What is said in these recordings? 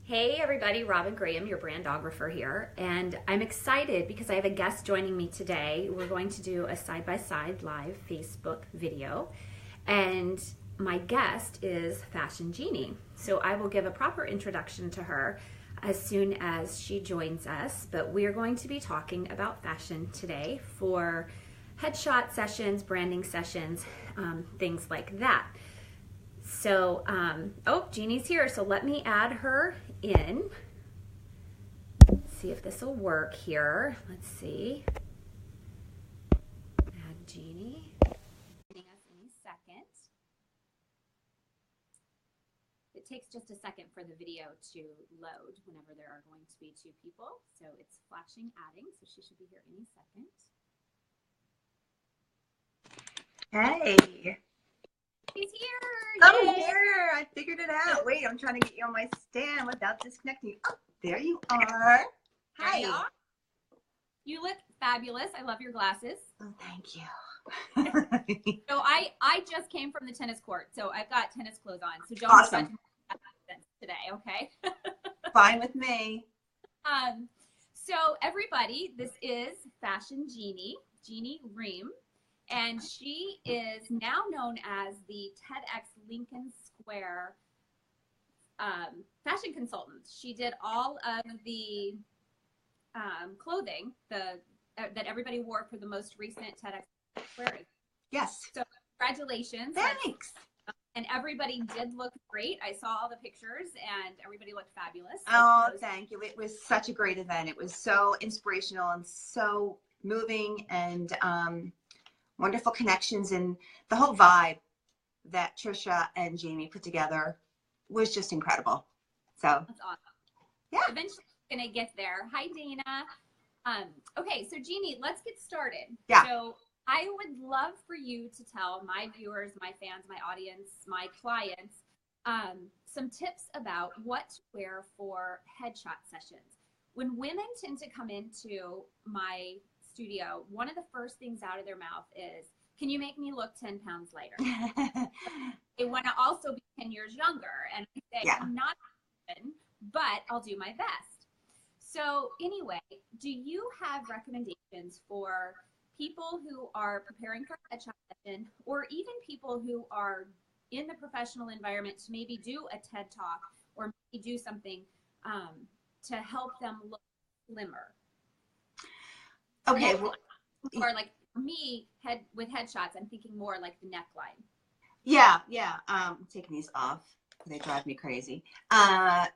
Hey everybody, Robyn Graham, your brandographer here, and I'm excited because I have a guest joining me today. We're going to do a side-by-side live Facebook video, and my guest is FashionJeanne. So I will give a proper introduction to her as soon as she joins us, but we are going to be talking about fashion today for headshot sessions, branding sessions, things like that. So, oh, Jeannie's here, so let me add her in. Let's see if this will work here. Let's see. Add Jeannie. Joining us any second. It takes just a second for the video to load whenever there are going to be two people. So it's flashing adding, so she should be here any second. Hey. She's here. I'm here. I figured it out. Wait, I'm trying to get you on my stand without disconnecting. Oh, there you are. Hi. You are. You look fabulous. I love your glasses. Oh, thank you. So I just came from the tennis court, so I've got tennis clothes on. So don't Awesome. today, okay? Fine with me. So everybody, this is FashionJeanne, Jeanne Ream. And she is now known as the TEDx Lincoln Square fashion consultant. She did all of the clothing that everybody wore for the most recent TEDx Square. Yes. So congratulations. Thanks. And everybody did look great. I saw all the pictures and everybody looked fabulous. Oh, thank you. It was such a great event. It was so inspirational and so moving and wonderful connections, and the whole vibe that Trisha and Jamie put together was just incredible. So that's awesome. Yeah. Eventually we're gonna get there. Hi, Dana. Okay, so Jeanne, let's get started. Yeah. So I would love for you to tell my viewers, my fans, my audience, my clients, some tips about what to wear for headshot sessions. When women tend to come into my studio, one of the first things out of their mouth is, can you make me look 10 pounds lighter? They want to also be 10 years younger. And I say, I'm not even, but I'll do my best. So anyway, do you have recommendations for people who are preparing for a headshot session, or even people who are in the professional environment to maybe do a TED Talk or maybe do something to help them look slimmer? Okay, well, or like for me, with headshots, I'm thinking more like the neckline. Yeah. I'm taking these off. They drive me crazy. A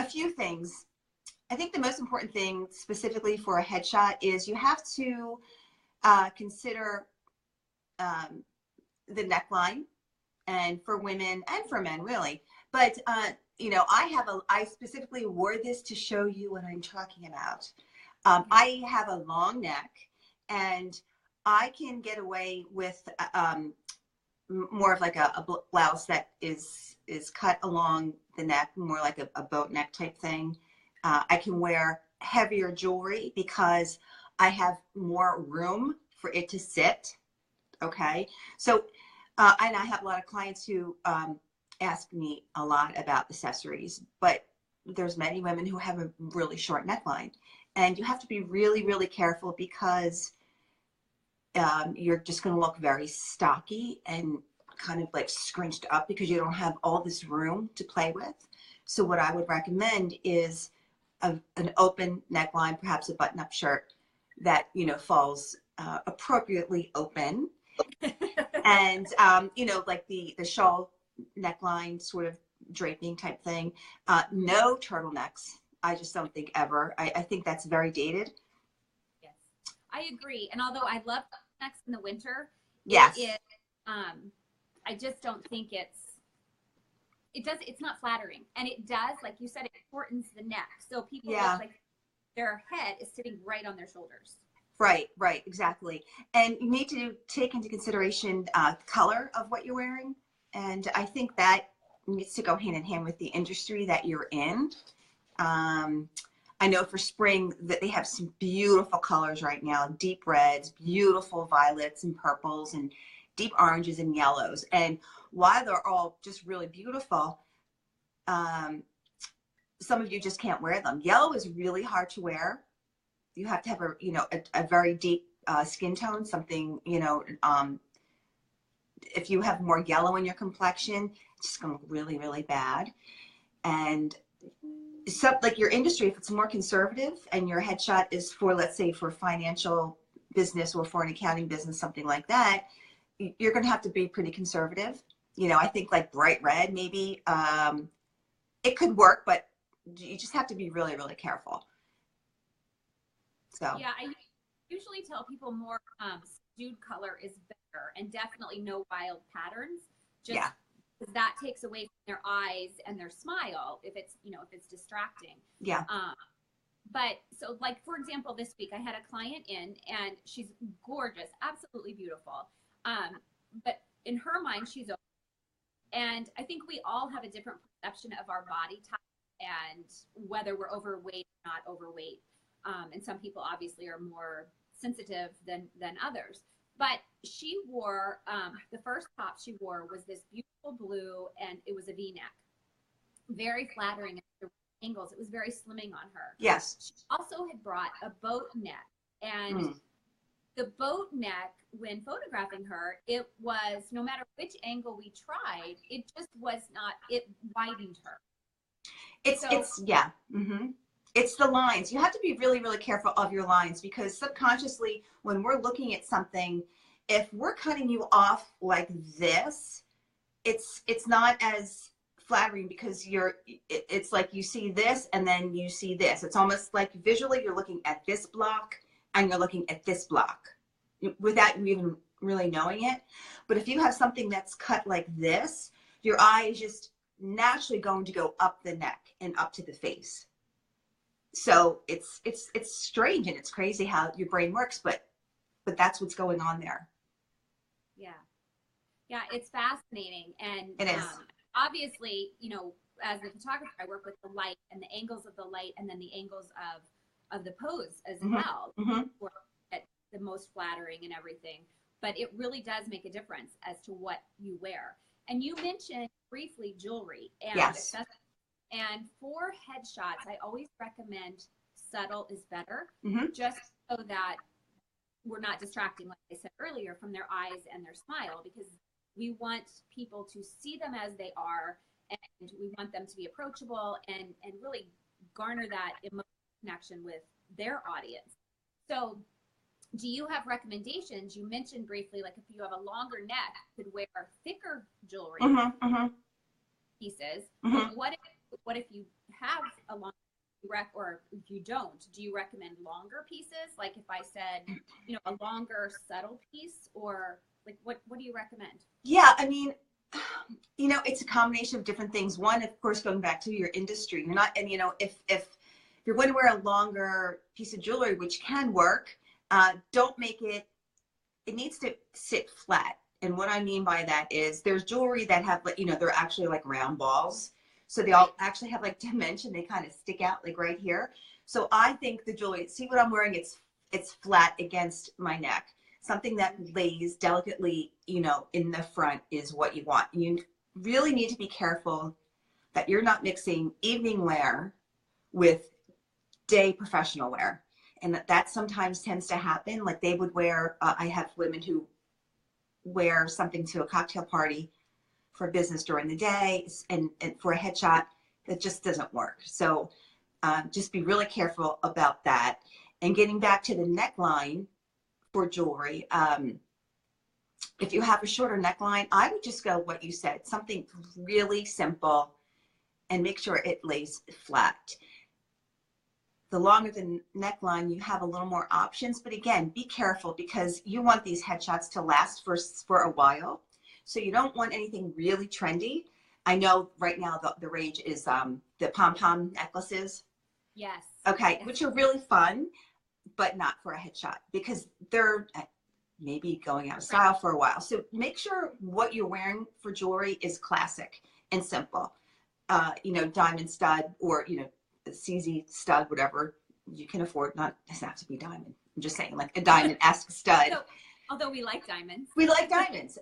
few things. I think the most important thing specifically for a headshot is you have to consider the neckline, and for women and for men, really. But you know, I specifically wore this to show you what I'm talking about. I have a long neck, and I can get away with more of like a blouse that is cut along the neck, more like a boat neck type thing. I can wear heavier jewelry because I have more room for it to sit. Okay, so and I have a lot of clients who ask me a lot about accessories, but there's many women who have a really short neckline. And you have to be really, really careful because you're just going to look very stocky and kind of like scrunched up because you don't have all this room to play with. So what I would recommend is an open neckline, perhaps a button-up shirt that, you know, falls appropriately open. And, you know, like the shawl neckline sort of draping type thing. No turtlenecks. I just don't think ever. I think that's very dated. Yes, I agree. And although I love turtlenecks in the winter, yes, I just don't think it's not flattering. And it does, like you said, it shortens the neck. So people look like their head is sitting right on their shoulders. Right, exactly. And you need to take into consideration the color of what you're wearing. And I think that needs to go hand in hand with the industry that you're in. I know for spring that they have some beautiful colors right now, deep reds, beautiful violets and purples, and deep oranges and yellows. And while they're all just really beautiful, some of you just can't wear them. Yellow is really hard to wear. You have to have a very deep skin tone, something, if you have more yellow in your complexion, it's just going to look really, really bad. And so, like your industry, if it's more conservative and your headshot is for, let's say, for financial business or for an accounting business, something like that, you're going to have to be pretty conservative. I think like bright red, maybe it could work, but you just have to be really, really careful. So yeah, I usually tell people more subdued color is better, and definitely no wild patterns. Just because that takes away from their eyes and their smile if it's if it's distracting. Yeah. But so like for example, this week I had a client in and she's gorgeous, absolutely beautiful. But in her mind she's over. And I think we all have a different perception of our body type and whether we're overweight or not overweight. And some people obviously are more sensitive than others. But she wore, the first top she wore was this beautiful blue, and it was a V-neck. Very flattering at the angles. It was very slimming on her. Yes. She also had brought a boat neck. And the boat neck, when photographing her, it was, no matter which angle we tried, it just was not, it widened her. It's the lines. You have to be really, really careful of your lines, because subconsciously, when we're looking at something, if we're cutting you off like this, it's not as flattering, because it's like you see this and then you see this. It's almost like visually you're looking at this block and you're looking at this block without you even really knowing it. But if you have something that's cut like this, your eye is just naturally going to go up the neck and up to the face. So it's strange and it's crazy how your brain works, but that's what's going on there. Yeah, it's fascinating. And it is. Obviously, as a photographer, I work with the light and the angles of the light, and then the angles of the pose as well, for the most flattering and everything. But it really does make a difference as to what you wear. And you mentioned briefly jewelry and accessories. And for headshots, I always recommend subtle is better, just so that we're not distracting, like I said earlier, from their eyes and their smile, because we want people to see them as they are, and we want them to be approachable and really garner that emotional connection with their audience. So do you have recommendations? You mentioned briefly, like if you have a longer neck, you could wear thicker jewelry pieces. But what if you have a long or if you don't, do you recommend longer pieces? Like if I said, a longer subtle piece, or like what do you recommend? Yeah, I mean, it's a combination of different things. One, of course, going back to your industry, you're not, and if you're going to wear a longer piece of jewelry, which can work, don't make it needs to sit flat. And what I mean by that is there's jewelry that have, like, they're actually like round balls. So they all actually have like dimension. They kind of stick out like right here. So I think the jewelry, see what I'm wearing? It's flat against my neck. Something that lays delicately, in the front is what you want. You really need to be careful that you're not mixing evening wear with day professional wear. And that sometimes tends to happen. Like they would wear, I have women who wear something to a cocktail party for business during the day, and for a headshot, that just doesn't work. So just be really careful about that. And getting back to the neckline for jewelry, if you have a shorter neckline, I would just go what you said, something really simple, and make sure it lays flat. The longer the neckline, you have a little more options, but again, be careful, because you want these headshots to last for a while. So you don't want anything really trendy. I know right now the rage is the pom-pom necklaces. Yes. Okay, which are really fun, but not for a headshot, because they're maybe going out of style for a while. So make sure what you're wearing for jewelry is classic and simple. Diamond stud, or, CZ stud, whatever you can afford. Not, it doesn't have to be diamond. I'm just saying, like a diamond-esque stud. So, although we like diamonds. We like diamonds.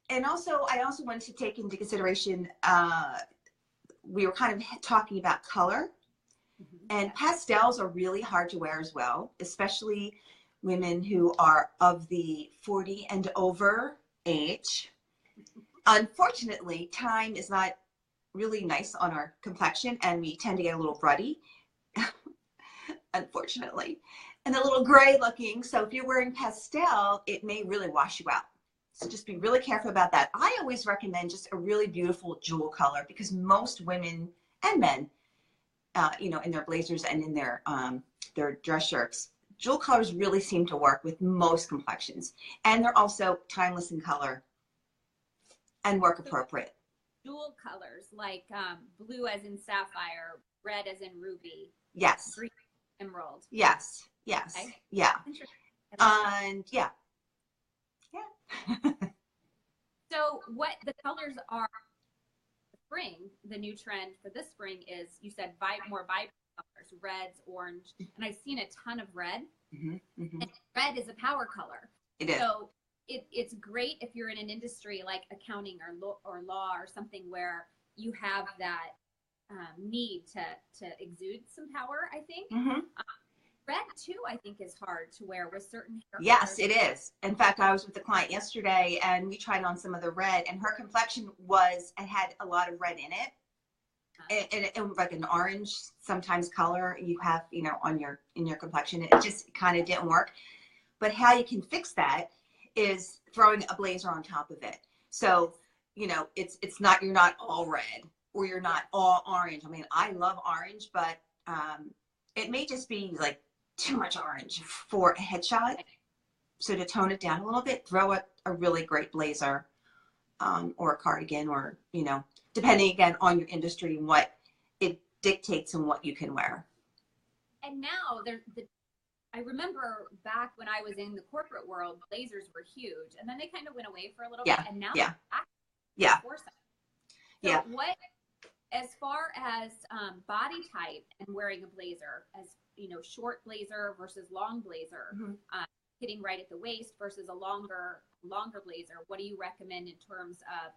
And also, I also wanted to take into consideration we were kind of talking about color, and pastels are really hard to wear as well, especially women who are of the 40 and over age. Unfortunately, time is not really nice on our complexion, and we tend to get a little ruddy, unfortunately, and a little gray looking. So if you're wearing pastel, it may really wash you out. So just be really careful about that. I always recommend just a really beautiful jewel color, because most women and men, you know, in their blazers and in their dress shirts, jewel colors really seem to work with most complexions. And they're also timeless in color and work appropriate. Jewel colors like blue as in sapphire, red as in ruby. Yes. Green emerald. Yes. Yes. Okay. Yeah. And yeah. So what the colors are, spring, the new trend for this spring is, you said more vibrant colors, reds, orange, and I've seen a ton of red. And red is a power color. It is. So it's great if you're in an industry like accounting or law or something where you have that need to exude some power, I think. Red too, I think, is hard to wear with certain hair Yes, colors. it is. In fact, I was with a client yesterday and we tried on some of the red, and her complexion had a lot of red in it. And like an orange, sometimes color you have, you know, in your complexion. It just kind of didn't work. But how you can fix that is throwing a blazer on top of it. So, you know, you're not all red or you're not all orange. I mean, I love orange, but it may just be like too much orange for a headshot. So to tone it down a little bit, throw a really great blazer or a cardigan, or, you know, depending again on your industry and what it dictates and what you can wear. And now I remember back when I was in the corporate world, blazers were huge, and then they kind of went away for a little bit, and now they're back. So what, as far as body type and wearing a blazer, as you know, short blazer versus long blazer, hitting right at the waist versus a longer blazer, what do you recommend in terms of,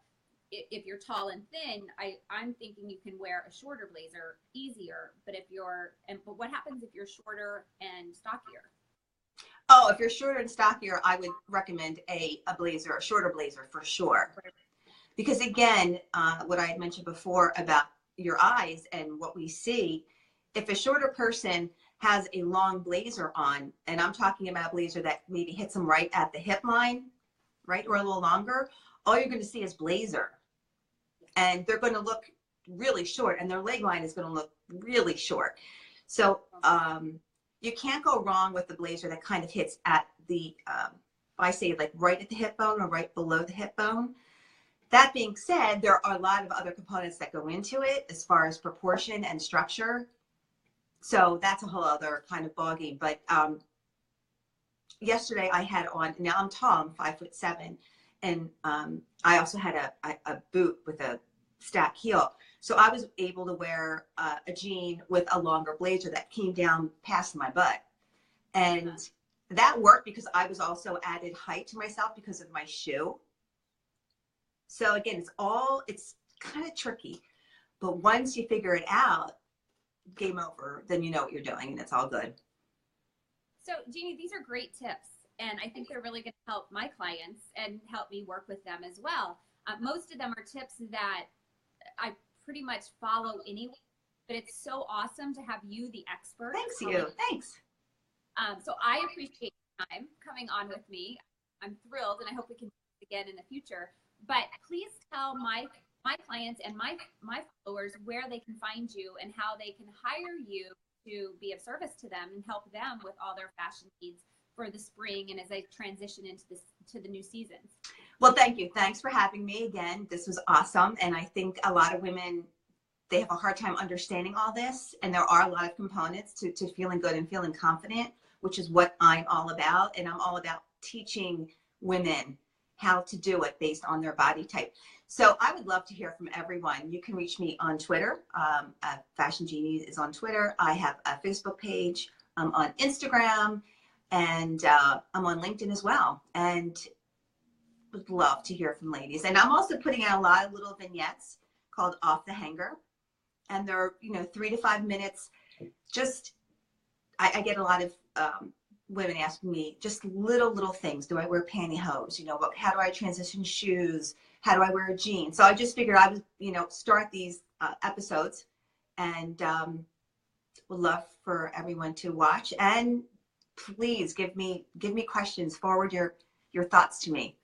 if you're tall and thin? I'm thinking you can wear a shorter blazer easier, but but what happens if you're shorter and stockier? Oh, if you're shorter and stockier, I would recommend a blazer, a shorter blazer for sure. Because again, what I had mentioned before about your eyes and what we see, if a shorter person has a long blazer on, and I'm talking about a blazer that maybe hits them right at the hip line, right, or a little longer, all you're going to see is blazer. And they're going to look really short, and their leg line is going to look really short. So you can't go wrong with the blazer that kind of hits at the, I say like right at the hip bone or right below the hip bone. That being said, there are a lot of other components that go into it as far as proportion and structure. So that's a whole other kind of ballgame. But yesterday I had on, now I'm tall, I'm 5'7", and I also had a boot with a stack heel. So I was able to wear a jean with a longer blazer that came down past my butt. And that worked because I was also added height to myself because of my shoe. So again, it's kind of tricky, but once you figure it out, game over, then you know what you're doing and it's all good. So Jeanne, these are great tips, and I think they're really going to help my clients and help me work with them as well. Most of them are tips that I pretty much follow anyway, but it's so awesome to have you, the expert. Thanks you. Thanks. So I appreciate your time coming on with me. I'm thrilled, and I hope we can do this again in the future. But please tell my clients and my followers where they can find you and how they can hire you to be of service to them and help them with all their fashion needs for the spring and as they transition into the new seasons. Well, thank you. Thanks for having me again. This was awesome. And I think a lot of women, they have a hard time understanding all this. And there are a lot of components to feeling good and feeling confident, which is what I'm all about. And I'm all about teaching women how to do it based on their body type. So I would love to hear from everyone. You can reach me on Twitter. FashionJeanne is on Twitter. I have a Facebook page. I'm on Instagram, and I'm on LinkedIn as well. And would love to hear from ladies. And I'm also putting out a lot of little vignettes called Off the Hanger. and they're, you know, 3 to 5 minutes. Just, I get a lot of women asking me just little things. Do I wear pantyhose? You know, how do I transition shoes? How do I wear a jean? So I just figured I would, you know, start these episodes, and would love for everyone to watch. And please give me questions. Forward your thoughts to me.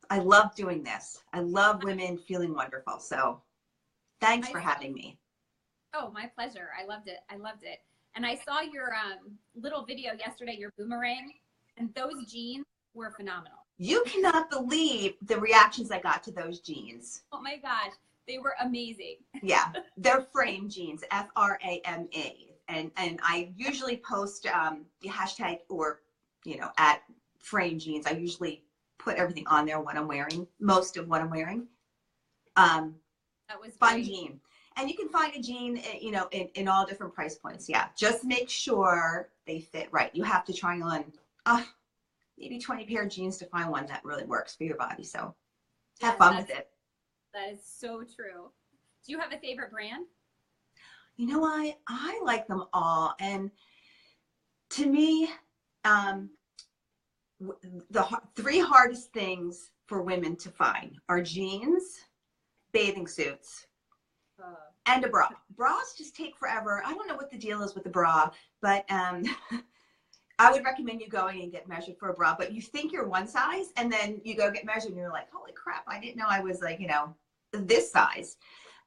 I love doing this. I love women feeling wonderful. So thanks for having me. Oh, my pleasure. I loved it. I loved it. And I saw your little video yesterday, your boomerang, and those jeans were phenomenal. You cannot believe the reactions I got to those jeans. Oh my gosh, they were amazing. Yeah, they're frame jeans, Frame. And I usually post the hashtag, or, you know, at frame jeans. I usually put everything on there, what I'm wearing, most of what I'm wearing. That was fun jean. And you can find a jean, you know, in all different price points. Yeah, just make sure they fit right. You have to try on maybe 20 pair of jeans to find one that really works for your body. So have fun with it. That is so true. Do you have a favorite brand? You know, I like them all. And to me, the 3 hardest things for women to find are jeans, bathing suits, and a bra. Bras just take forever. I don't know what the deal is with the bra, but I would recommend you going and get measured for a bra. But you think you're one size, and then you go get measured, and you're like, holy crap, I didn't know I was, like, you know, this size.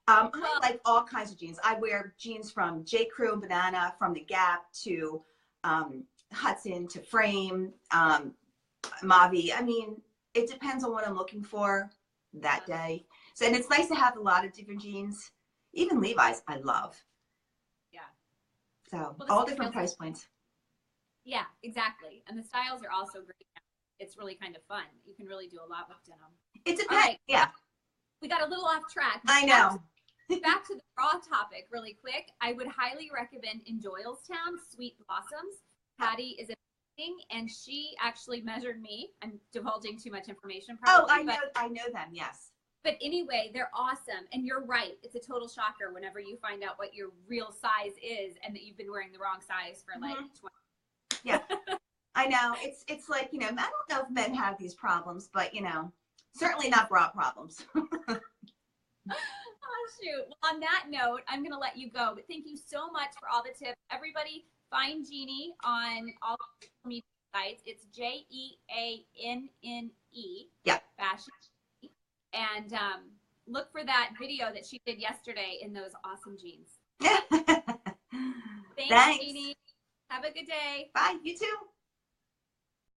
I like all kinds of jeans. I wear jeans from J. Crew, Banana, from the Gap to Hudson to Frame, Mavi. I mean, it depends on what I'm looking for that day. So, and it's nice to have a lot of different jeans. Even Levi's, I love. Yeah. So all different price points. Yeah, exactly. And the styles are also great. It's really kind of fun. You can really do a lot with denim. It depends. Right. Yeah. We got a little off track. I know. Back to the bra topic really quick. I would highly recommend in Doylestown, Sweet Blossoms. Patty is amazing, and she actually measured me. I'm divulging too much information probably. Oh, I know them, yes. But anyway, they're awesome. And you're right. It's a total shocker whenever you find out what your real size is and that you've been wearing the wrong size for like 20. Yeah, I know. It's like, you know, I don't know if men have these problems, but, you know, certainly not bra problems. Oh, shoot. Well, on that note, I'm going to let you go. But thank you so much for all the tips. Everybody, find Jeanne on all media sites. It's JeAnne. Yeah. Fashion. And look for that video that she did yesterday in those awesome jeans. Thanks, Jeanne. Have a good day. Bye. You too.